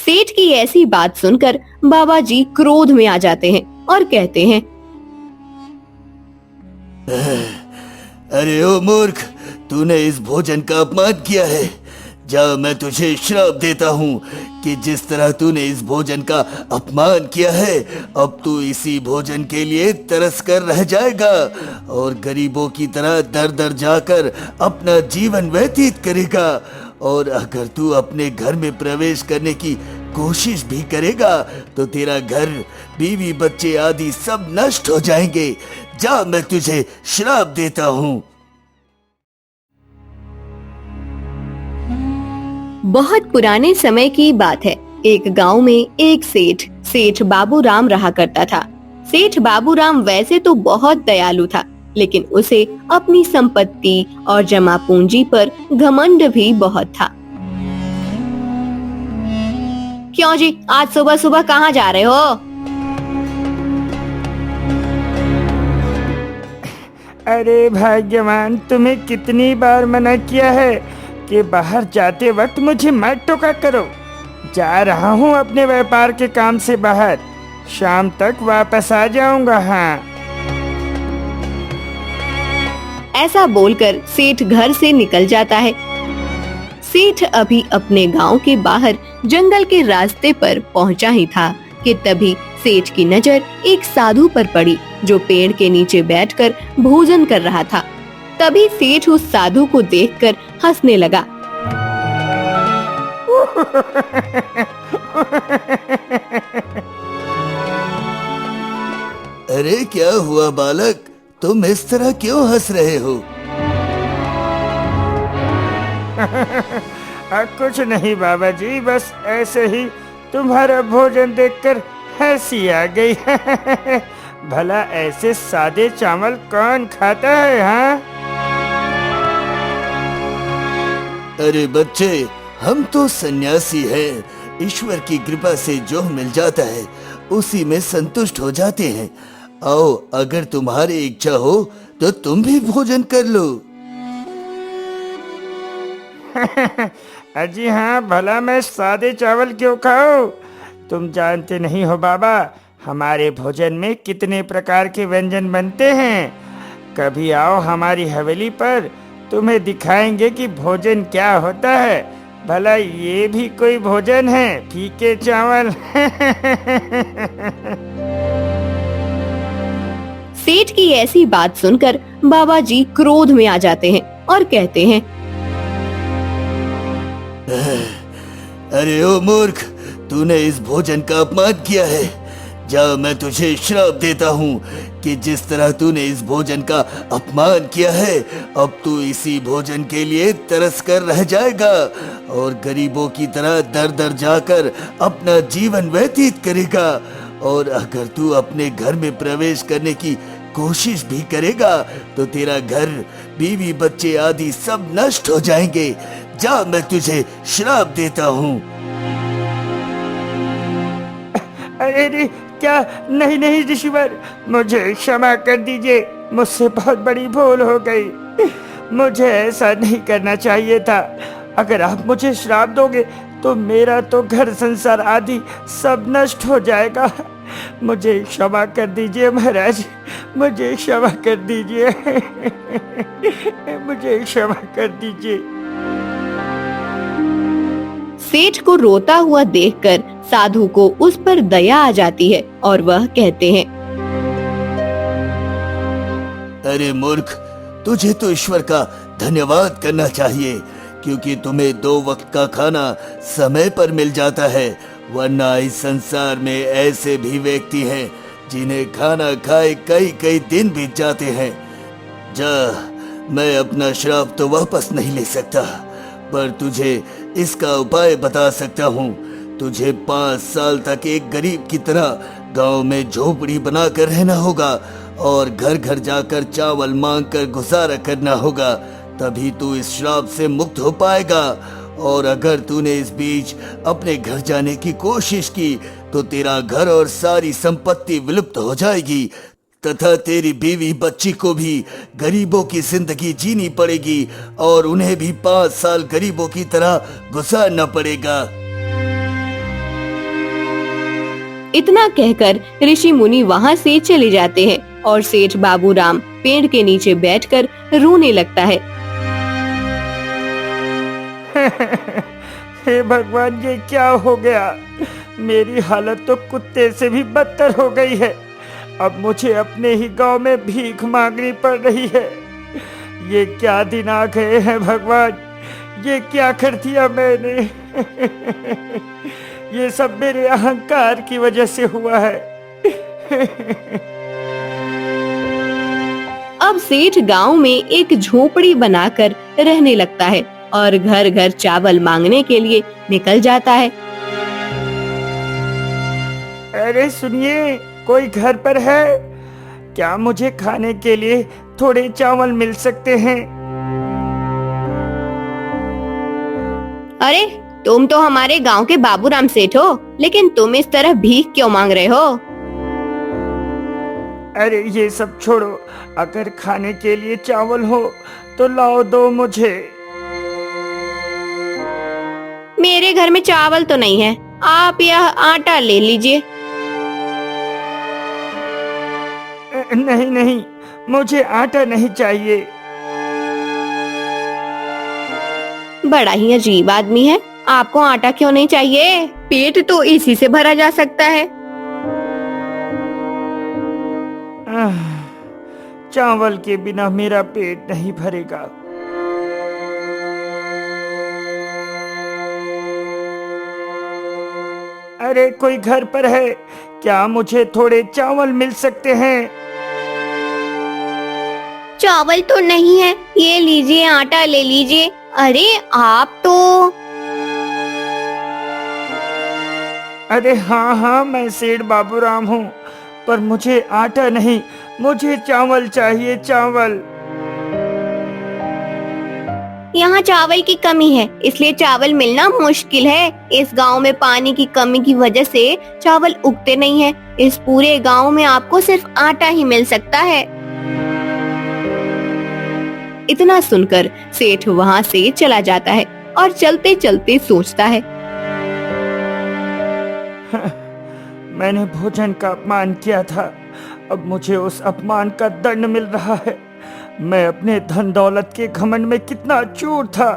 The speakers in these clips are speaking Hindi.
सेठ की ऐसी बात सुनकर बाबा जी क्रोध में आ जाते हैं और कहते हैं, अरे ओ मूर्ख, तूने इस भोजन का अपमान किया है। जा, मैं तुझे श्राप देता हूँ कि जिस तरह तूने इस भोजन का अपमान किया है, अब तू इसी भोजन के लिए तरस कर रह जाएगा और गरीबों की तरह दर दर जाकर अपना जीवन व्यतीत करेगा। और अगर तू अपने घर में प्रवेश करने की कोशिश भी करेगा तो तेरा घर, बीवी, बच्चे आदि सब नष्ट हो जाएंगे। जा, मैं तुझे श्राप देता हूँ। बहुत पुराने समय की बात है। एक गांव में एक सेठ बाबूराम रहा करता था। सेठ बाबूराम वैसे तो बहुत दयालु था, लेकिन उसे अपनी संपत्ति और जमा पूंजी पर घमंड भी बहुत था। क्यों जी, आज सुबह सुबह कहाँ जा रहे हो? अरे भाग्यवान, तुम्हें कितनी बार मना किया है कि बाहर जाते वक्त मुझे मत टोका करो। जा रहा हूँ अपने व्यापार के काम से बाहर, शाम तक वापस आ जाऊंगा। हाँ। ऐसा बोलकर सेठ घर से निकल जाता है। सेठ अभी अपने गांव के बाहर जंगल के रास्ते पर पहुंचा ही था कि तभी सेठ की नजर एक साधु पर पड़ी जो पेड़ के नीचे बैठकर भोजन कर रहा था। तभी सेठ उस साधु को देखकर हंसने लगा। अरे क्या हुआ बालक, तुम इस तरह क्यों हंस रहे हो? कुछ नहीं बाबा जी, बस ऐसे ही तुम्हारा भोजन देखकर हंसी आ गई। भला ऐसे सादे चावल कौन खाता है? हाँ। अरे बच्चे, हम तो सन्यासी हैं। ईश्वर की कृपा से जो मिल जाता है उसी में संतुष्ट हो जाते हैं। आओ, अगर तुम्हारी इच्छा हो तो तुम भी भोजन कर लो। अजी हाँ, भला मैं सादे चावल क्यों खाऊं? तुम जानते नहीं हो बाबा, हमारे भोजन में कितने प्रकार के व्यंजन बनते हैं। कभी आओ हमारी हवेली पर, तुम्हें दिखाएंगे कि भोजन क्या होता है। भला ये भी कोई भोजन है, फीके चावल। सेठ की ऐसी बात सुनकर बाबा जी क्रोध में आ जाते हैं और कहते हैं, अरे ओ मूर्ख, तूने इस भोजन का अपमान किया है। जा, मैं तुझे श्राप देता हूँ कि जिस तरह तूने इस भोजन का अपमान किया है, अब तू इसी भोजन के लिए तरस कर रह जाएगा और गरीबों की तरह दर दर जाकर अपना जीवन व्यतीत करेगा। और अगर तू अपने घर में प्रवेश करने की कोशिश भी करेगा तो तेरा घर, बीवी, बच्चे आदि सब नष्ट हो जाएंगे। जा, मैं तुझे श्राप देता हूँ। अरे क्या? नहीं नहीं ऋषिवर, मुझे क्षमा कर दीजिए, मुझसे बहुत बड़ी भूल हो गई। मुझे ऐसा नहीं करना चाहिए था। अगर आप मुझे श्राप दोगे तो मेरा तो घर संसार आदि सब नष्ट हो जाएगा। मुझे क्षमा कर दीजिए महाराज, मुझे क्षमा कर दीजिए। मुझे क्षमा कर दीजिए। सेठ को रोता हुआ देखकर साधु को उस पर दया आ जाती है और वह कहते हैं, अरे मूर्ख, तुझे तो ईश्वर का धन्यवाद करना चाहिए, क्योंकि तुम्हें 2 वक्त का खाना समय पर मिल जाता है। वरना इस संसार में ऐसे भी व्यक्ति हैं जिन्हें खाना खाए कई कई दिन बीत जाते हैं। जा, मैं अपना श्राप तो वापस नहीं ले सकता, पर तुझे इसका उपाय बता सकता हूँ। तुझे 5 साल तक एक गरीब की तरह गांव में झोपड़ी बनाकर रहना होगा और घर घर जाकर चावल मांगकर गुजारा करना होगा। तभी तू इस श्राप से मुक्त हो पाएगा। और अगर तूने इस बीच अपने घर जाने की कोशिश की तो तेरा घर और सारी संपत्ति विलुप्त हो जाएगी तथा तेरी बीवी बच्ची को भी गरीबों की जिंदगी जीनी पड़ेगी और उन्हें भी 5 साल गरीबों की तरह गुजारना पड़ेगा। इतना कहकर ऋषि मुनि वहाँ से चले जाते हैं और सेठ बाबूराम पेड़ के नीचे बैठकर रोने लगता है। हे भगवान, ये क्या हो गया? मेरी हालत तो कुत्ते से भी बदतर हो गई है। अब मुझे अपने ही गांव में भीख मांगनी पड़ रही है। ये क्या दिन आ गए हैं भगवान, ये क्या कर दिया मैंने? ये सब मेरे अहंकार की वजह से हुआ है। अब सेठ गांव में एक झोपड़ी बनाकर रहने लगता है और घर घर चावल मांगने के लिए निकल जाता है। अरे सुनिए, कोई घर पर है क्या? मुझे खाने के लिए थोड़े चावल मिल सकते हैं? अरे तुम तो हमारे गांव के बाबूराम सेठ हो, लेकिन तुम इस तरह भीख क्यों मांग रहे हो? अरे ये सब छोड़ो, अगर खाने के लिए चावल हो तो लाओ, दो मुझे। मेरे घर में चावल तो नहीं है, आप यह आटा ले लीजिए। नहीं नहीं, मुझे आटा नहीं चाहिए। बड़ा ही अजीब आदमी है, आपको आटा क्यों नहीं चाहिए? पेट तो इसी से भरा जा सकता है। चावल के बिना मेरा पेट नहीं भरेगा। अरे कोई घर पर है क्या? मुझे थोड़े चावल मिल सकते हैं? चावल तो नहीं है, ये लीजिए आटा ले लीजिए। अरे आप तो अरे हाँ हाँ, मैं सेठ बाबूराम हूँ, पर मुझे आटा नहीं, मुझे चावल चाहिए, चावल। यहाँ चावल की कमी है, इसलिए चावल मिलना मुश्किल है। इस गांव में पानी की कमी की वजह से चावल उगते नहीं हैं। इस पूरे गांव में आपको सिर्फ आटा ही मिल सकता है। इतना सुनकर सेठ वहाँ से चला जाता है और चलते चलते सोचता है, मैंने भोजन का अपमान किया था, अब मुझे उस अपमान का दंड मिल रहा है। मैं अपने धन दौलत के घमंड में कितना चूर था।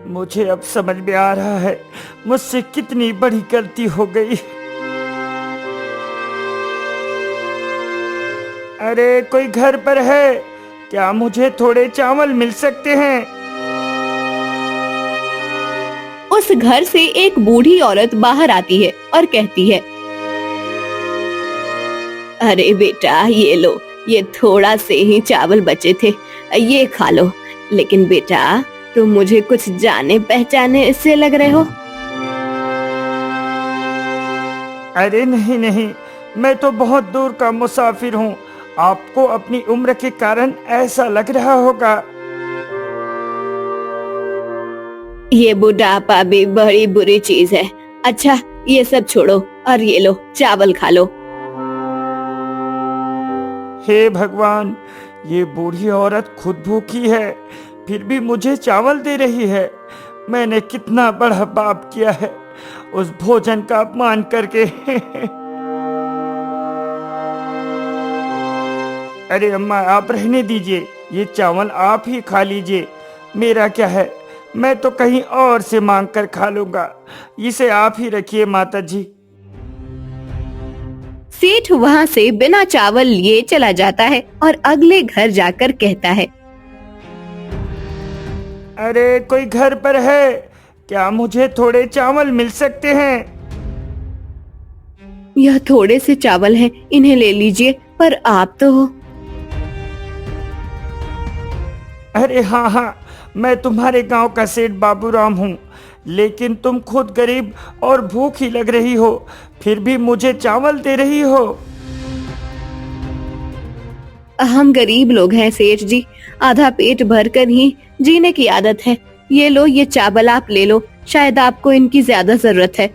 मुझे अब समझ में आ रहा है मुझसे कितनी बड़ी गलती हो गई। अरे कोई घर पर है क्या? मुझे थोड़े चावल मिल सकते हैं? उस घर से एक बूढ़ी औरत बाहर आती है और कहती है, अरे बेटा ये लो, ये थोड़ा से ही चावल बचे थे, ये खा लो। लेकिन बेटा तुम मुझे कुछ जाने पहचाने से लग रहे हो। अरे नहीं नहीं, मैं तो बहुत दूर का मुसाफिर हूँ। आपको अपनी उम्र के कारण ऐसा लग रहा होगा। ये बुढ़ापा भी बड़ी बुरी चीज है। अच्छा ये सब छोड़ो और ये लो चावल खा लो। हे भगवान, ये बूढ़ी औरत खुद भूखी है, फिर भी मुझे चावल दे रही है। मैंने कितना बड़ा पाप किया है उस भोजन का अपमान करके। अरे अम्मा, आप रहने दीजिए, ये चावल आप ही खा लीजिए। मेरा क्या है, मैं तो कहीं और से मांग कर खा लूंगा। इसे आप ही रखिए माता जी। सेठ वहाँ से बिना चावल लिए चला जाता है और अगले घर जाकर कहता है, अरे कोई घर पर है क्या? मुझे थोड़े चावल मिल सकते हैं? यह थोड़े से चावल हैं, इन्हें ले लीजिए। पर आप तो हो। अरे हाँ हाँ, मैं तुम्हारे गांव का सेठ बाबूराम हूँ, लेकिन तुम खुद गरीब और भूखी लग रही हो, फिर भी मुझे चावल दे रही हो। हम गरीब लोग हैं सेठ जी, आधा पेट भरकर ही जीने की आदत है। ये लो, ये चावल आप ले लो, शायद आपको इनकी ज्यादा जरूरत है।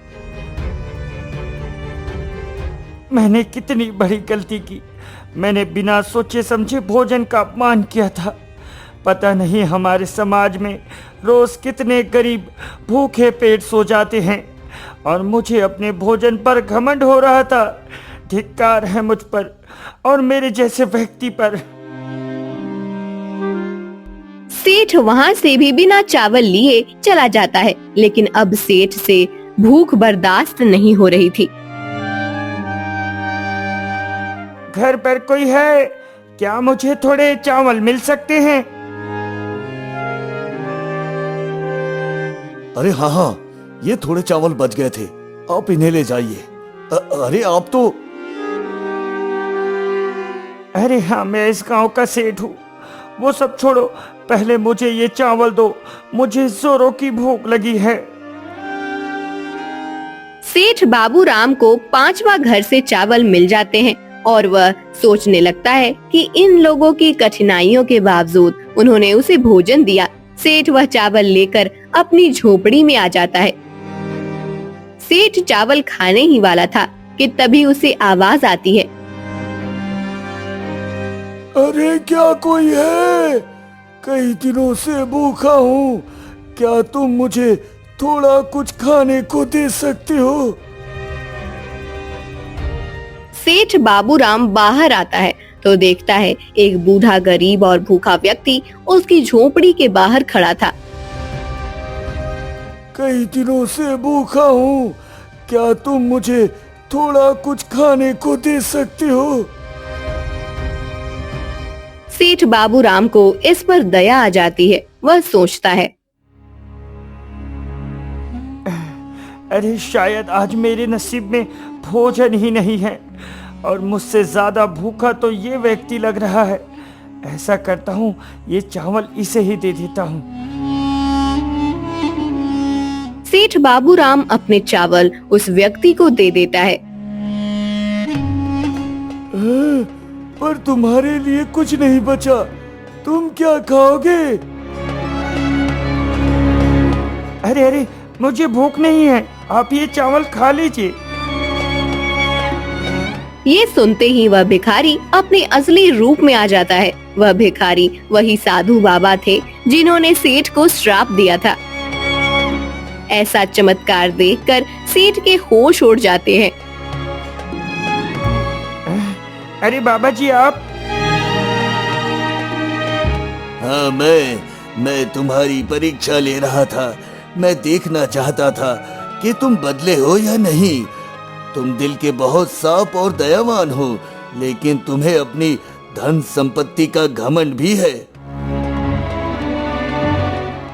मैंने कितनी बड़ी गलती की। मैंने बिना सोचे समझे भोजन का अपमान किया था। पता नहीं हमारे समाज में रोज कितने गरीब भूखे पेट सो जाते हैं। और मुझे अपने भोजन पर घमंड हो रहा था। धिक्कार है मुझ पर और मेरे जैसे व्यक्ति पर। सेठ वहाँ से भी बिना चावल लिए चला जाता है, लेकिन अब सेठ से भूख बर्दाश्त नहीं हो रही थी। घर पर कोई है क्या? मुझे थोड़े चावल मिल सकते हैं? अरे हाँ हाँ, ये थोड़े चावल बच गए थे, आप इन्हें ले जाइए। अरे आप तो। अरे हाँ, मैं इस गांव का सेठ हूँ। वो सब छोड़ो, पहले मुझे ये चावल दो, मुझे जोरों की भूख लगी है। सेठ बाबूराम को 5वां घर से चावल मिल जाते हैं और वह सोचने लगता है कि इन लोगों की कठिनाइयों के बावजूद उन्होंने उसे भोजन दिया। सेठ वह चावल लेकर अपनी झोपड़ी में आ जाता है। सेठ चावल खाने ही वाला था कि तभी उसे आवाज आती है। अरे क्या कोई है? कई दिनों से भूखा हूँ, क्या तुम मुझे थोड़ा कुछ खाने को दे सकते हो? सेठ बाबूराम बाहर आता है तो देखता है एक बूढ़ा गरीब और भूखा व्यक्ति उसकी झोपड़ी के बाहर खड़ा था। कई दिनों से भूखा हूँ, क्या तुम मुझे थोड़ा कुछ खाने को दे सकते हो? सेठ बाबूराम को इस पर दया आ जाती है। वह सोचता है, अरे शायद आज मेरे नसीब में भोजन ही नहीं है और मुझसे ज्यादा भूखा तो ये व्यक्ति लग रहा है। ऐसा करता हूँ, ये चावल इसे ही दे देता हूँ। सेठ बाबूराम अपने चावल उस व्यक्ति को दे देता है। पर तुम्हारे लिए कुछ नहीं बचा, तुम क्या खाओगे? अरे अरे, मुझे भूख नहीं है, आप ये चावल खा लीजिए। ये सुनते ही वह भिखारी अपने असली रूप में आ जाता है। वह भिखारी वही साधु बाबा थे जिन्होंने सेठ को श्राप दिया था। ऐसा चमत्कार देखकर सेठ के होश उड़ जाते हैं। अरे बाबा जी, आप? हाँ, मैं तुम्हारी परीक्षा ले रहा था। मैं देखना चाहता था कि तुम बदले हो या नहीं। तुम दिल के बहुत साफ और दयावान हो, लेकिन तुम्हें अपनी धन संपत्ति का घमंड भी है।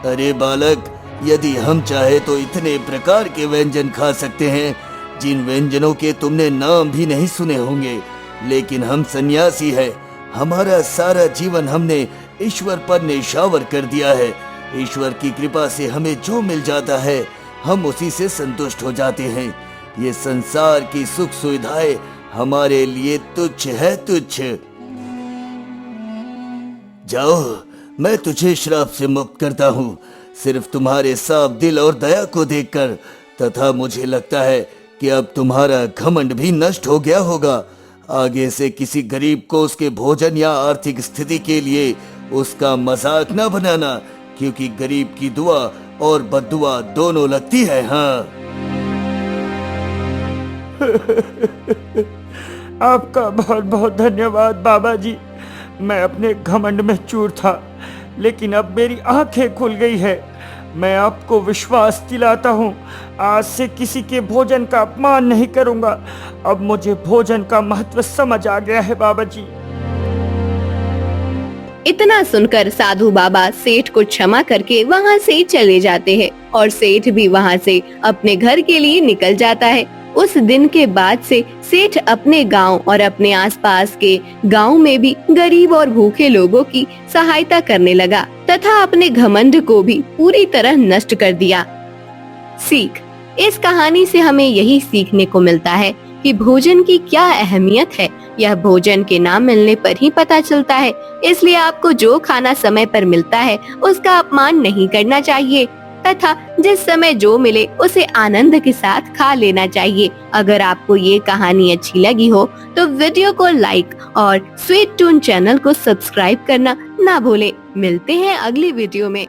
अरे बालक, यदि हम चाहे तो इतने प्रकार के व्यंजन खा सकते हैं जिन व्यंजनों के तुमने नाम भी नहीं सुने होंगे। लेकिन हम सन्यासी हैं, हमारा सारा जीवन हमने ईश्वर पर निछावर कर दिया है। ईश्वर की कृपा से हमें जो मिल जाता है हम उसी से संतुष्ट हो जाते हैं। ये संसार की सुख सुविधाएं हमारे लिए तुच्छ है, तुच्छ। जाओ, मैं तुझे श्राप से मुक्त करता हूँ, सिर्फ तुम्हारे साफ दिल और दया को देखकर। तथा मुझे लगता है कि अब तुम्हारा घमंड भी नष्ट हो गया होगा। आगे से किसी गरीब को उसके भोजन या आर्थिक स्थिति के लिए उसका मजाक न बनाना, क्योंकि गरीब की दुआ और बद्दुआ दोनों लगती है। हाँ। आपका बहुत बहुत धन्यवाद बाबा जी। मैं अपने घमंड में चूर था, लेकिन अब मेरी आंखें खुल गई है। मैं आपको विश्वास दिलाता हूँ, आज से किसी के भोजन का अपमान नहीं करूँगा। अब मुझे भोजन का महत्व समझ आ गया है बाबा जी। इतना सुनकर साधु बाबा सेठ को क्षमा करके वहाँ से चले जाते हैं और सेठ भी वहाँ से अपने घर के लिए निकल जाता है। उस दिन के बाद से सेठ अपने गांव और अपने आसपास के गांव में भी गरीब और भूखे लोगों की सहायता करने लगा तथा अपने घमंड को भी पूरी तरह नष्ट कर दिया। सीख, इस कहानी से हमें यही सीखने को मिलता है कि भोजन की क्या अहमियत है, यह भोजन के ना मिलने पर ही पता चलता है। इसलिए आपको जो खाना समय पर मिलता है उसका अपमान नहीं करना चाहिए तथा जिस समय जो मिले उसे आनंद के साथ खा लेना चाहिए। अगर आपको ये कहानी अच्छी लगी हो तो वीडियो को लाइक और स्वीट टून चैनल को सब्सक्राइब करना ना भूलें। मिलते हैं अगली वीडियो में।